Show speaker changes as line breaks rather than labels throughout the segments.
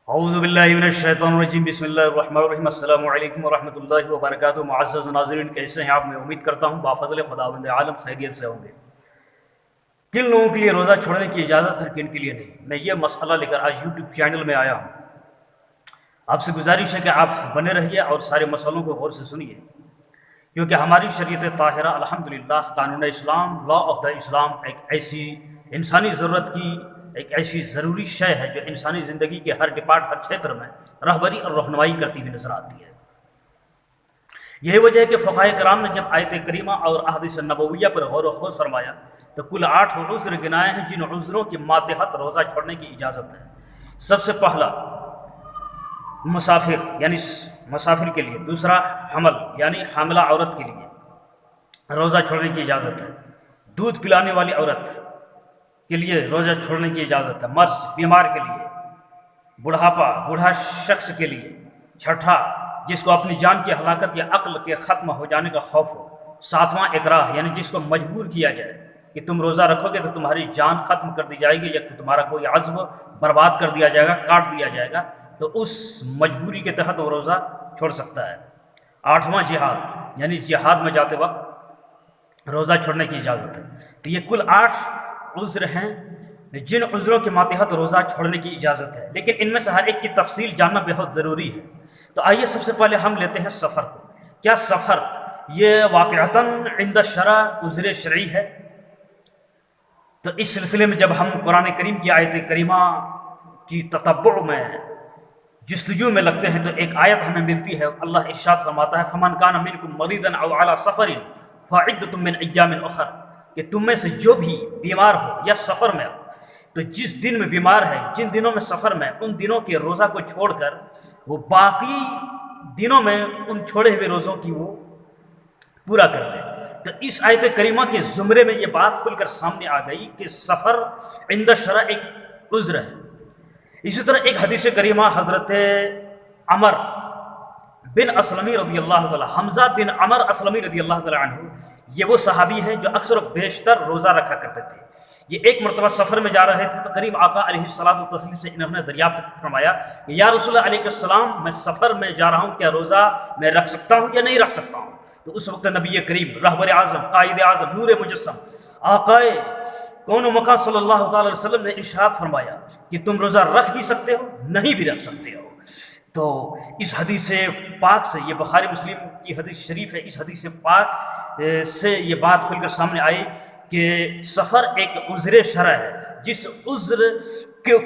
اعوذ باللہ من الشیطان الرجیم بسم اللہ الرحمن الرحیم السلام علیکم ورحمۃ اللہ وبرکاتہ۔ معزز ناظرین، کیسے ہیں آپ؟ میں امید کرتا ہوں بافضل خداوند عالم خیریت سے ہوں گے۔ کن لوگوں کے لیے روزہ چھوڑنے کی اجازت ہے، کن کے لیے نہیں، میں یہ مسئلہ لے کر آج یوٹیوب چینل میں آیا ہوں۔ آپ سے گزارش ہے کہ آپ بنے رہیے اور سارے مسئلوں کو غور سے سنیے، کیونکہ ہماری شریعت طاہرہ الحمدللہ قانون اسلام، لا آف دا اسلام، ایک ایسی انسانی ضرورت کی ایک ایسی ضروری شے ہے جو انسانی زندگی کے ہر ہر چھیتر میں رہبری اور رہنمائی کرتی ہوئی نظر آتی ہے۔ یہی وجہ ہے کہ فقہائے کرام نے جب آیت کریمہ اور احادیث نبویہ پر غور و خوض فرمایا تو کل 8 عذر گنائے ہیں جن عذروں کی ماتحت روزہ چھوڑنے کی اجازت ہے۔ سب سے پہلا مسافر یعنی مسافر کے لیے، دوسرا حمل یعنی حاملہ عورت کے لیے روزہ چھوڑنے کی اجازت ہے، دودھ پلانے والی عورت کے لیے روزہ چھوڑنے کی اجازت ہے، مرض بیمار کے لیے، بوڑھا شخص کے لیے، چھٹا جس کو اپنی جان کی ہلاکت یا عقل کے ختم ہو جانے کا خوف ہو، ساتواں اکراہ یعنی جس کو مجبور کیا جائے کہ تم روزہ رکھو گے تو تمہاری جان ختم کر دی جائے گی یا تمہارا کوئی عزم برباد کر دیا جائے گا، کاٹ دیا جائے گا، تو اس مجبوری کے تحت وہ روزہ چھوڑ سکتا ہے۔ 8واں جہاد یعنی جہاد میں جاتے وقت روزہ چھوڑنے کی اجازت ہے۔ تو یہ کل 8 عذر ہیں جن عذروں کے ماتحت روزہ چھوڑنے کی اجازت ہے، لیکن ان میں سے ہر ایک کی تفصیل جاننا بہت ضروری ہے۔ تو آئیے سب سے پہلے ہم لیتے ہیں سفر کو۔ کیا سفر یہ واقعتاً عند الشرع عذر شرعی ہے؟ تو اس سلسلے میں جب ہم قرآن کریم کی آیت کریمہ کی تتبع میں جستجو میں لگتے ہیں تو ایک آیت ہمیں ملتی ہے، اللہ ارشاد فرماتا ہے فَمَنْ كَانَ مِنْكُمْ مَرِيضًا أَوْ عَلَى سَفَرٍ فَعِدَّةٌ مِّنْ أَيَّامٍ أُخَرَ، کہ تم میں سے جو بھی بیمار ہو یا سفر میں ہو تو جس دن میں بیمار ہے، جن دنوں میں سفر میں، ان دنوں کے روزہ کو چھوڑ کر وہ باقی دنوں میں ان چھوڑے ہوئے روزوں کی وہ پورا کر لے۔ تو اس آیت کریمہ کے زمرے میں یہ بات کھل کر سامنے آ گئی کہ سفر عند الشرع ایک عذر ہے۔ اسی طرح ایک حدیث کریمہ حضرت عمر بن اسلمی رضی اللہ تعالی، حمزہ بن عمر اسلمی رضی اللہ تعالی عنہ، یہ وہ صحابی ہیں جو اکثر و بیشتر روزہ رکھا کرتے تھے۔ یہ ایک مرتبہ سفر میں جا رہے تھے تو قریب آقا علیہ الصلوۃ والتسلیم سے انہوں نے دریافت فرمایا کہ یا رسول اللہ علیہ السلام، میں سفر میں جا رہا ہوں، کیا روزہ میں رکھ سکتا ہوں یا نہیں رکھ سکتا ہوں؟ تو اس وقت نبی کریم رہبر اعظم، قائد اعظم، نور مجسم، آقا کون و مکان صلی اللہ تعالی علیہ وسلم نے ارشاد فرمایا کہ تم روزہ رکھ بھی سکتے ہو، نہیں بھی رکھ سکتے ہو۔ تو اس حدیث پاک سے، یہ بخاری مسلم کی حدیث شریف ہے، اس حدیث پاک سے یہ بات کھل کر سامنے آئی کہ سفر ایک عذر شرع ہے، جس عذر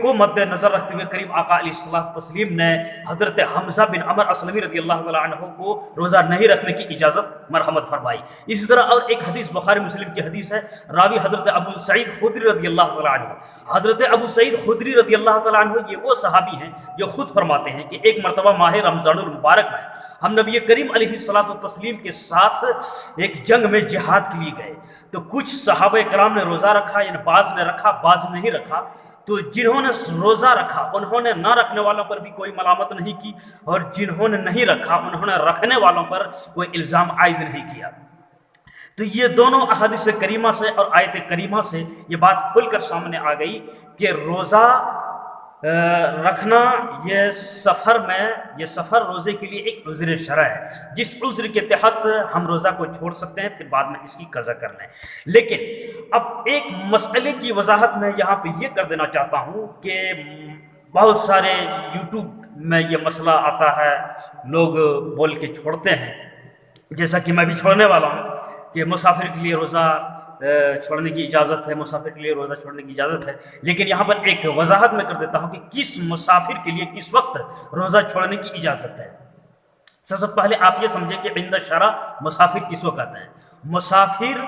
کو مد نظر رکھتے ہوئے کریم آقا علیہ الصلوۃ والتسلیم نے حضرت حمزہ بن عمر اسلمی رضی اللہ تعالی عنہ کو روزہ نہیں رکھنے کی اجازت مرحمت فرمائی۔ اسی طرح اور ایک حدیث بخاری مسلم کی حدیث ہے، راوی حضرت ابو سعید خدری رضی اللہ تعالی عنہ۔ حضرت ابو سعید خدری رضی اللہ تعالی عنہ یہ وہ صحابی ہیں جو خود فرماتے ہیں کہ ایک مرتبہ ماہ رمضان المبارک میں ہم نبی کریم علیہ الصلوۃ والتسلیم کے ساتھ ایک جنگ میں جہاد کے لیے گئے، تو کچھ صحابہ کرام نے روزہ رکھا، یعنی بعض نے رکھا بعض نے نہیں رکھا۔ تو جنہوں نے روزہ رکھا انہوں نے نہ رکھنے والوں پر بھی کوئی ملامت نہیں کی، اور جنہوں نے نہیں رکھا انہوں نے رکھنے والوں پر کوئی الزام عائد نہیں کیا۔ تو یہ دونوں احادیث کریمہ سے اور آیت کریمہ سے یہ بات کھل کر سامنے آ گئی کہ روزہ رکھنا یہ سفر روزے کے لیے ایک عذر شرع ہے، جس عذر کے تحت ہم روزہ کو چھوڑ سکتے ہیں، پھر بعد میں اس کی قضا کر لیں۔ لیکن اب ایک مسئلے کی وضاحت میں یہاں پہ یہ کر دینا چاہتا ہوں کہ بہت سارے یوٹیوب میں یہ مسئلہ آتا ہے، لوگ بول کے چھوڑتے ہیں، جیسا کہ میں بھی چھوڑنے والا ہوں کہ مسافر کے لیے روزہ چھوڑنے کی اجازت ہے، مسافر کے لیے روزہ چھوڑنے کی اجازت ہے۔ لیکن یہاں پر ایک وضاحت میں کر دیتا ہوں کہ کس مسافر کے لیے کس وقت روزہ چھوڑنے کی اجازت ہے۔ سب سے پہلے آپ یہ سمجھیں کہ عند الشرع مسافر کس کو کہتے ہیں؟ مسافر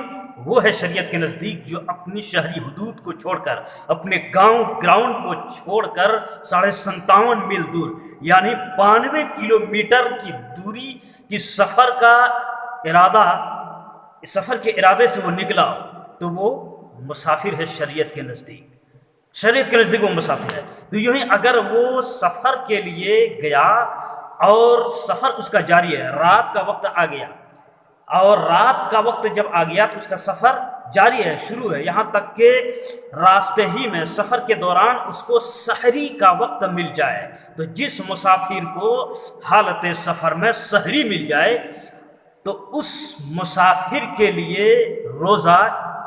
وہ ہے شریعت کے نزدیک جو اپنی شہری حدود کو چھوڑ کر، اپنے گاؤں گراؤنڈ کو چھوڑ کر 57.5 میل دور یعنی 92 کلومیٹر کی دوری کی سفر کے ارادے سے وہ نکلا، تو وہ مسافر ہے شریعت کے نزدیک۔ شریعت کے نزدیک وہ مسافر ہے۔ تو یوں ہی اگر وہ سفر کے لیے گیا اور سفر اس کا جاری ہے، رات کا وقت آ گیا، اور رات کا وقت جب آ گیا تو اس کا سفر جاری ہے، شروع ہے، یہاں تک کہ راستے ہی میں سفر کے دوران اس کو سحری کا وقت مل جائے۔ تو جس مسافر کو حالت سفر میں سحری مل جائے تو اس مسافر کے لیے روزہ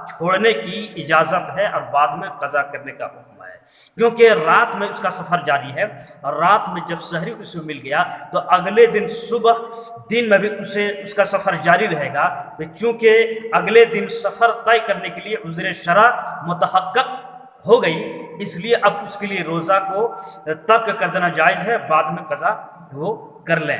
چھوڑنے کی اجازت ہے اور بعد میں قضا کرنے کا حکم ہے، کیونکہ رات میں اس کا سفر جاری ہے اور رات میں جب سحری اسے مل گیا تو اگلے دن صبح دن میں بھی اس کا سفر جاری رہے گا۔ چونکہ اگلے دن سفر طے کرنے کے لیے عذر شرع متحقق ہو گئی، اس لیے اب اس کے لیے روزہ کو ترک کر دینا جائز ہے، بعد میں قضا وہ کر لیں،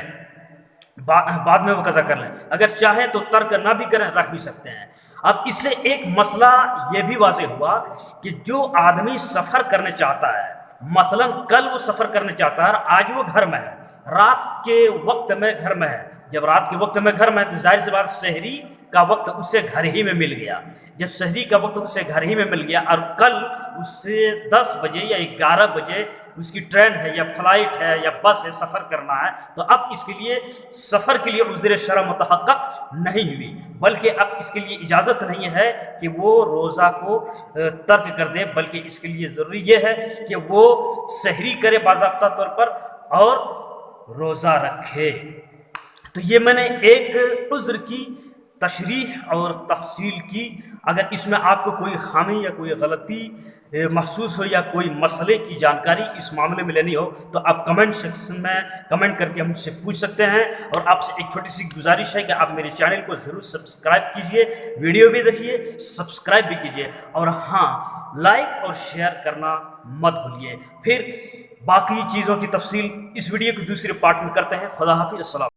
بعد میں وہ قضا کر لیں، اگر چاہیں تو ترک نہ بھی کریں، رکھ بھی سکتے ہیں۔ اب اس سے ایک مسئلہ یہ بھی واضح ہوا کہ جو آدمی سفر کرنے چاہتا ہے، مثلا کل وہ سفر کرنے چاہتا ہے اور آج وہ گھر میں ہے، رات کے وقت میں گھر میں ہے، جب رات کے وقت میں گھر میں ہے تو ظاہر سی بات سحری کا وقت اسے گھر ہی میں مل گیا، جب سحری کا وقت اسے گھر ہی میں مل گیا اور کل اسے 10 بجے یا 11 بجے اس کی ٹرین ہے یا فلائٹ ہے یا بس ہے، سفر کرنا ہے، تو اب اس کے لیے سفر کے لیے عذر شرع متحقق نہیں ہوئی، بلکہ اب اس کے لیے اجازت نہیں ہے کہ وہ روزہ کو ترک کر دے، بلکہ اس کے لیے ضروری یہ ہے کہ وہ سحری کرے باضابطہ طور پر اور روزہ رکھے۔ تو یہ میں نے ایک عذر کی تشریح اور تفصیل کی، اگر اس میں آپ کو کوئی خامی یا کوئی غلطی محسوس ہو یا کوئی مسئلے کی جانکاری اس معاملے میں لینی ہو تو آپ کمنٹ سیکشن میں کمنٹ کر کے مجھ سے پوچھ سکتے ہیں، اور آپ سے ایک چھوٹی سی گزارش ہے کہ آپ میرے چینل کو ضرور سبسکرائب کیجئے، ویڈیو بھی دیکھیے، سبسکرائب بھی کیجئے، اور ہاں لائک اور شیئر کرنا مت بھولیے۔ پھر باقی چیزوں کی تفصیل اس ویڈیو کے دوسرے پارٹ میں کرتے ہیں۔ خدا حافظ، السلام۔